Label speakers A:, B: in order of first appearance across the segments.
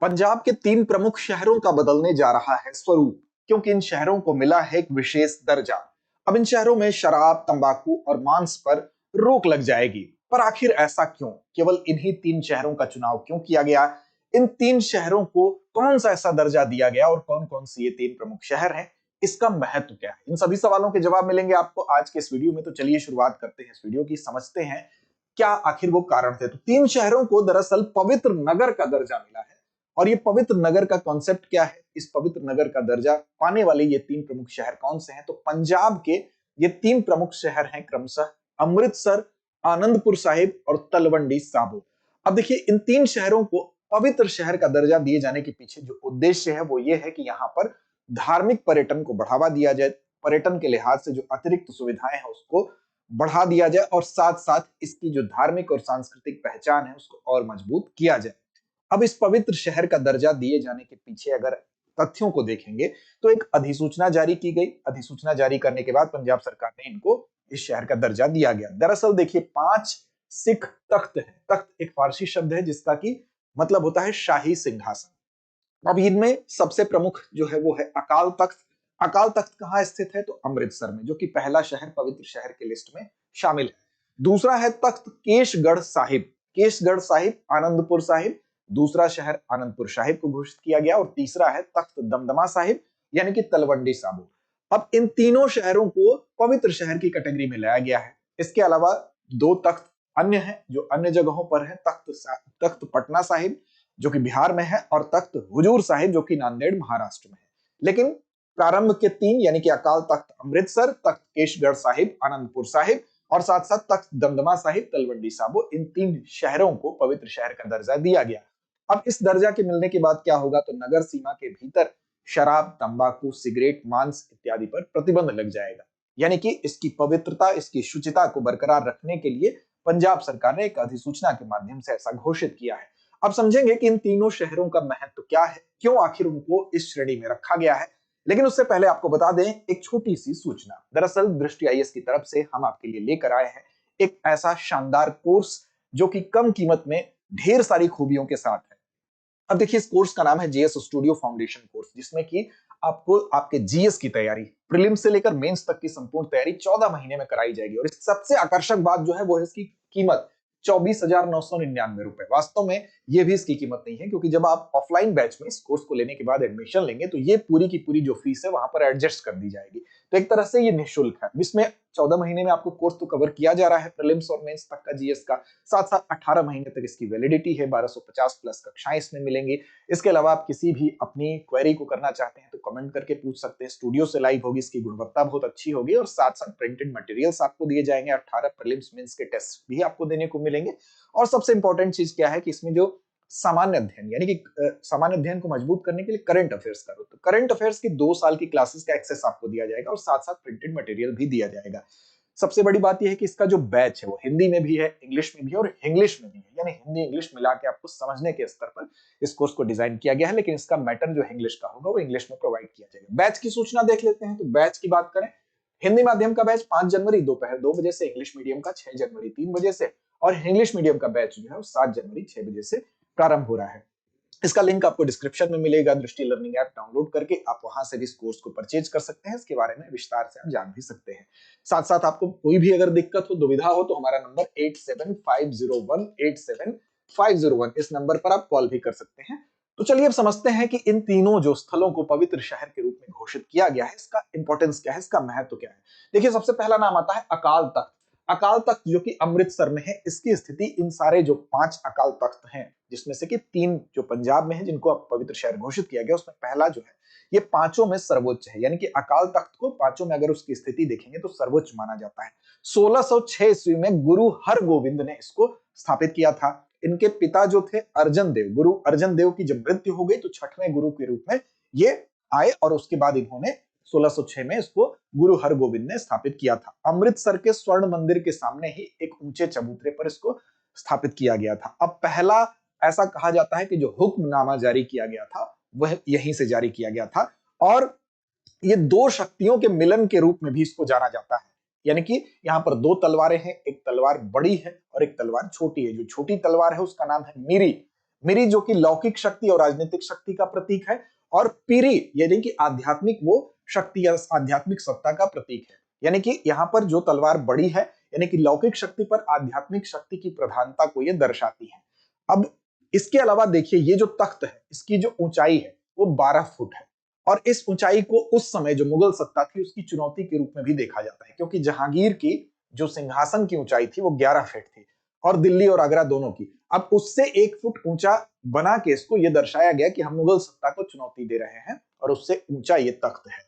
A: पंजाब के 3 प्रमुख शहरों का बदलने जा रहा है स्वरूप, क्योंकि इन शहरों को मिला है एक विशेष दर्जा। अब इन शहरों में शराब, तंबाकू और मांस पर रोक लग जाएगी। पर आखिर ऐसा क्यों? केवल इन्हीं 3 शहरों का चुनाव क्यों किया गया? इन 3 शहरों को कौन सा ऐसा दर्जा दिया गया और कौन-कौन से ये 3 प्रमुख शहर हैं? इसका महत्व क्या है? इन सभी सवालों के जवाब मिलेंगे आपको आज के इस वीडियो में। तो चलिए शुरुआत करते हैं इस वीडियो की, समझते हैं क्या आखिर वो कारण थे। तो 3 शहरों को दरअसल पवित्र नगर का दर्जा मिला है। और ये पवित्र नगर का कॉन्सेप्ट क्या है? इस पवित्र नगर का दर्जा पाने वाले ये 3 प्रमुख शहर कौन से हैं? तो पंजाब के ये 3 प्रमुख शहर हैं क्रमशः अमृतसर, आनंदपुर साहिब और तलवंडी साबो। अब देखिए, इन 3 शहरों को पवित्र शहर का दर्जा दिए जाने के पीछे जो उद्देश्य है वो ये है कि यहाँ पर धार्मिक पर्यटन को बढ़ावा दिया जाए। पर्यटन के लिहाज से जो अतिरिक्त सुविधाएं हैं उसको बढ़ा दिया जाए और साथ साथ इसकी जो धार्मिक और सांस्कृतिक पहचान है उसको और मजबूत किया जाए। अब इस पवित्र शहर का दर्जा दिए जाने के पीछे अगर तथ्यों को देखेंगे तो एक अधिसूचना जारी की गई। अधिसूचना जारी करने के बाद पंजाब सरकार ने इनको इस शहर का दर्जा दिया गया। दरअसल देखिए, 5 सिख तख्त है। तख्त एक फारसी शब्द है जिसका की मतलब होता है शाही सिंहासन। अब इनमें सबसे प्रमुख जो है वो है अकाल तख्त। अकाल तख्त कहाँ स्थित है? तो अमृतसर में, जो कि पहला शहर पवित्र शहर के लिस्ट में शामिल है। दूसरा है तख्त केशगढ़ साहिब। केशगढ़ साहिब आनंदपुर साहिब, दूसरा शहर आनंदपुर साहिब को घोषित किया गया। और तीसरा है तख्त दमदमा साहिब यानी कि तलवंडी साबो। अब इन तीनों शहरों को पवित्र शहर की कैटेगरी में लाया गया है। इसके अलावा 2 तख्त अन्य हैं जो अन्य जगहों पर है। तख्त पटना साहिब जो कि बिहार में है और तख्त हुजूर साहिब जो कि नांदेड़ महाराष्ट्र में है। लेकिन प्रारंभ के 3 यानी कि अकाल तख्त अमृतसर, तख्त केशगढ़ साहिब आनंदपुर साहिब और साथ साथ तख्त दमदमा साहिब तलवंडी साबो, इन 3 शहरों को पवित्र शहर का दर्जा दिया गया। अब इस दर्जा के मिलने के बाद क्या होगा? तो नगर सीमा के भीतर शराब, तंबाकू, सिगरेट, मांस इत्यादि पर प्रतिबंध लग जाएगा। यानी कि इसकी पवित्रता, इसकी शुचिता को बरकरार रखने के लिए पंजाब सरकार ने एक अधिसूचना के माध्यम से ऐसा घोषित किया है। अब समझेंगे कि इन तीनों शहरों का महत्व क्या है, क्यों आखिर उनको इस श्रेणी में रखा गया है। लेकिन उससे पहले आपको बता दें एक छोटी सी सूचना। दरअसल दृष्टि आईएएस की तरफ से हम आपके लिए लेकर आए हैं एक ऐसा शानदार कोर्स जो कि कम कीमत में ढेर सारी खूबियों के साथ है। अब देखिए, इस कोर्स का नाम है जीएस स्टूडियो फाउंडेशन कोर्स, जिसमें कि आपको आपके जीएस की तैयारी, प्रीलिम्स से लेकर मेंस तक की संपूर्ण तैयारी 14 महीने में कराई जाएगी। और इस सबसे आकर्षक बात जो है वो है इसकी कीमत 24,999 रुपए। वास्तव में ये भी इसकी कीमत नहीं है, क्योंकि जब आप ऑफलाइन बैच में इस कोर्स को लेने के बाद एडमिशन लेंगे तो ये पूरी की पूरी जो फीस है वहां पर एडजस्ट कर दी जाएगी। तो एक तरह से ये निःशुल्क है। इसमें 14 महीने में आपको कोर्स तो कवर किया जा रहा है, प्रीलिम्स और मेंस तक का जीएस का। साथ साथ 18 महीने तक इसकी वैलिडिटी है। 1250 प्लस कक्षाएं इसमें मिलेंगी। इसके अलावा आप किसी भी अपनी क्वेरी को करना चाहते हैं तो कमेंट करके पूछ सकते हैं। स्टूडियो से लाइव होगी, इसकी गुणवत्ता बहुत अच्छी होगी और साथ साथ प्रिंटेड मटेरियल्स आपको दिए जाएंगे। 18 प्रीलिम्स मेंस के टेस्ट भी आपको देने को मिलेंगे। और सबसे इंपॉर्टेंट चीज क्या है कि इसमें जो सामान्य अध्ययन यानी कि सामान्य अध्ययन को मजबूत करने के लिए करंट अफेयर्स करो, तो करंट अफेयर्स की 2 साल की क्लासेस का एक्सेस आपको दिया जाएगा और साथ साथ प्रिंटेड मटेरियल भी दिया जाएगा। सबसे बड़ी बात यह है कि इसका जो बैच है वो हिंदी में भी है, इंग्लिश में भी है और इंग्लिश में भी है। यानी हिंदी इंग्लिश मिला के आपको समझने के स्तर पर इस कोर्स को डिजाइन किया गया है। लेकिन इसका मैटर जो इंग्लिश का होगा वो इंग्लिश में प्रोवाइड किया जाएगा। बैच की सूचना देख लेते हैं। तो बैच की बात करें, हिंदी माध्यम का बैच 5 जनवरी दोपहर 2 बजे से, इंग्लिश मीडियम का 6 जनवरी 3 बजे से और इंग्लिश मीडियम का बैच जो है वो 7 जनवरी 6 बजे से प्रारंभ हो रहा है। इसका लिंक आपको डिस्क्रिप्शन में मिलेगा। दृष्टि लर्निंग ऐप डाउनलोड करके आप वहां से भी इस कोर्स को परचेज कर सकते हैं। इसके बारे में विस्तार से आप जान भी सकते हैं। साथ साथ आपको कोई भी अगर दिक्कत हो, दुविधा हो तो हमारा नंबर 8750187501 इस नंबर पर आप कॉल भी कर सकते हैं। तो चलिए अब समझते हैं कि इन तीनों जो स्थलों को पवित्र शहर के रूप में घोषित किया गया है, इसका इंपॉर्टेंस क्या है, इसका महत्व क्या है। देखिए, सबसे पहला नाम आता है अकाल तख्त। अकाल तख्त जो कि अमृतसर में है, इसकी स्थिति इन सारे जो 5 अकाल तख्त हैं, जिसमें से कि 3 जो पंजाब में है जिनको अब पवित्र शहर घोषित किया गया, उसमें पहला जो है ये पांचों में सर्वोच्च है। यानी कि अकाल तख्त को पांचों में अगर उसकी स्थिति देखेंगे तो सर्वोच्च माना जाता है। 1606 ईस्वी में गुरु हरगोविंद ने इसको स्थापित किया था। इनके पिता जो थे अर्जन देव, गुरु अर्जन देव की जब मृत्यु हो गई तो 6वें गुरु के रूप में ये आए और उसके बाद इन्होंने 1606 में इसको गुरु हरगोविंद ने स्थापित किया था। अमृतसर के स्वर्ण मंदिर के सामने ही एक ऊंचे चबूतरे पर इसको स्थापित किया गया था। अब पहला ऐसा कहा जाता है कि जो हुक्मनामा जारी किया गया था वह यहीं से जारी किया गया था। और ये 2 शक्तियों के मिलन के रूप में भी इसको जाना जाता है। यानी कि यहाँ पर 2 तलवारें हैं, एक तलवार बड़ी है और एक तलवार छोटी है। जो छोटी तलवार है उसका नाम है मीरी। मिरी जो कि लौकिक शक्ति और राजनीतिक शक्ति का प्रतीक है, और पीरी यानी कि आध्यात्मिक वो शक्ति या आध्यात्मिक सत्ता का प्रतीक है। यानी कि यहाँ पर जो तलवार बड़ी है यानी कि लौकिक शक्ति पर आध्यात्मिक शक्ति की प्रधानता को ये दर्शाती है। अब इसके अलावा देखिए ये जो तख्त है इसकी जो ऊंचाई है वो 12 फुट है, और इस ऊंचाई को उस समय जो मुगल सत्ता थी उसकी चुनौती के रूप में भी देखा जाता है, क्योंकि जहांगीर की जो सिंहासन की ऊंचाई थी वो 11 फीट थी और दिल्ली और आगरा दोनों की। अब उससे 1 फुट ऊंचा बना के इसको यह दर्शाया गया कि हम मुगल सत्ता को चुनौती दे रहे हैं, और उससे ऊंचा ये तख्त है।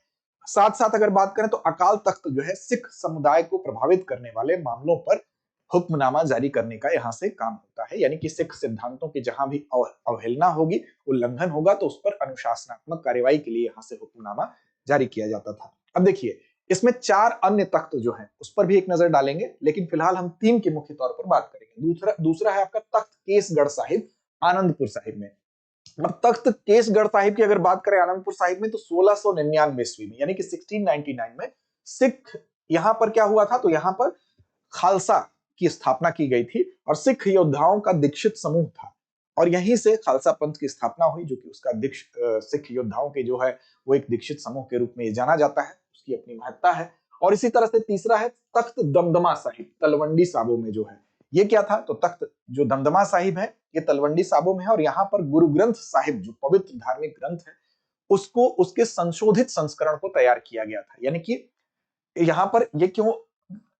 A: साथ साथ अगर बात करें तो अकाल तख्त जो है सिख समुदाय को प्रभावित करने वाले मामलों पर हुक्मनामा जारी करने का यहाँ से काम होता है, यानी कि सिख सिद्धांतों की जहां भी अवहेलना होगी, उल्लंघन होगा, तो उस पर अनुशासनात्मक कार्रवाई के लिए यहाँ से हुक्मनामा जारी किया जाता था। अब देखिए इसमें 4 अन्य तख्त जो हैं उस पर भी एक नजर डालेंगे, लेकिन फिलहाल हम 3 की मुख्य तौर पर बात करेंगे। दूसरा है आपका तख्त केसगढ़ साहिब आनंदपुर साहिब में। अब तख्त केसगढ़ साहिब की अगर बात करें आनंदपुर साहिब में, तो 1699 ईस्वी में यानी कि 1699 में सिख यहाँ पर क्या हुआ था, तो यहाँ पर खालसा की स्थापना की गई थी और सिख योद्धाओं का दीक्षित समूह था, और यहीं से खालसा पंथ की स्थापना हुई, जो कि उसका सिख योद्धाओं के जो है वो एक दीक्षित समूह के रूप में जाना जाता है, उसकी अपनी महत्ता है। और इसी तरह से तीसरा है तख्त दमदमा साहिब तलवंडी साबो में जो है, ये क्या था, तो तख्त जो दमदमा साहिब है ये तलवंडी साबो में है, और यहाँ पर गुरु ग्रंथ साहिब जो पवित्र धार्मिक ग्रंथ है उसको उसके संशोधित संस्करण को तैयार किया गया था। यानी कि यहाँ पर ये क्यों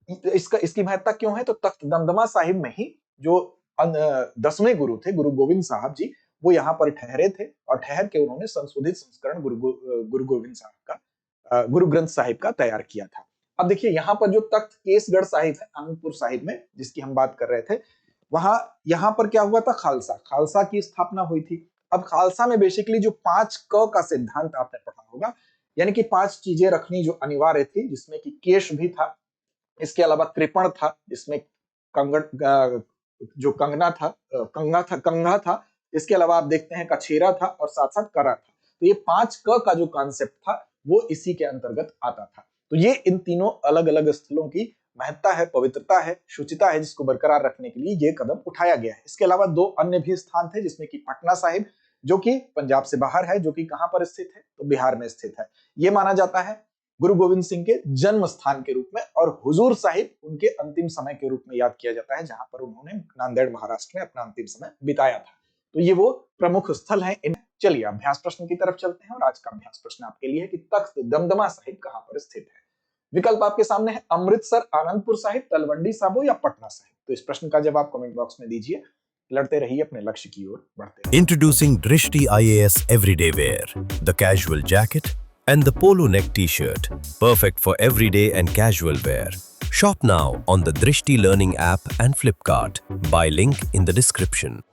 A: इसकी महत्ता क्यों है, तो तख्त दमदमा साहिब में ही जो 10वें गुरु थे गुरु गोविंद साहब जी, वो यहाँ पर ठहरे थे, और ठहर के उन्होंने संशोधित संस्करण गुरु गोविंद साहब का गुरु ग्रंथ साहिब का तैयार किया था। अब देखिए यहाँ पर जो तख्त केसगढ़ साहिब है आनंदपुर साहिब में जिसकी हम बात कर रहे थे, वहां यहाँ पर क्या हुआ था, खालसा की स्थापना हुई थी। अब खालसा में बेसिकली जो 5 क का सिद्धांत आपने पढ़ा होगा, यानी कि 5 चीजें रखनी जो अनिवार्य थी, जिसमें कि केश भी था, इसके अलावा कृपण था जिसमें जो कंघा था, इसके अलावा आप देखते हैं कछेरा था, और साथ साथ करा था। तो ये 5 क का जो कॉन्सेप्ट था वो इसी के अंतर्गत आता था। तो ये इन तीनों अलग अलग स्थलों की महत्ता है, पवित्रता है, शुचिता है, जिसको बरकरार रखने के लिए ये कदम उठाया गया है। इसके अलावा 2 अन्य भी स्थान थे, जिसमें कि पटना साहिब जो कि पंजाब से बाहर है, जो कि कहां पर स्थित है, तो बिहार में स्थित है। ये माना जाता है गुरु गोविंद सिंह के जन्म स्थान के रूप में, और हुजूर साहिब उनके अंतिम समय के रूप में याद किया जाता है, जहां पर उन्होंने नांदेड़ महाराष्ट्र में अपना अंतिम समय बिताया था। तो ये वो प्रमुख स्थल हैं। चलिए अभ्यास प्रश्न की तरफ चलते हैं, और आज का अभ्यास प्रश्न आपके लिए है कि तख्त दमदमा साहिब कहां पर स्थित है। विकल्प आपके सामने है अमृतसर, आनंदपुर साहिब, तलवंडी साबो या पटना साहिब। तो इस प्रश्न का जवाब कमेंट बॉक्स में दीजिए। लड़ते रहिए अपने लक्ष्य की ओर बढ़ते रहिए।
B: Introducing Drishti IAS Everyday Wear, the casual jacket and the polo neck t-shirt, perfect for everyday and casual wear. Shop now on the Drishti Learning app and Flipkart. Buy link in the description.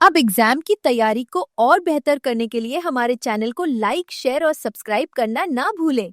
C: अब exam की तैयारी को और बेहतर करने के लिए हमारे चैनल को लाइक, शेयर और सब्सक्राइब करना ना भूलें।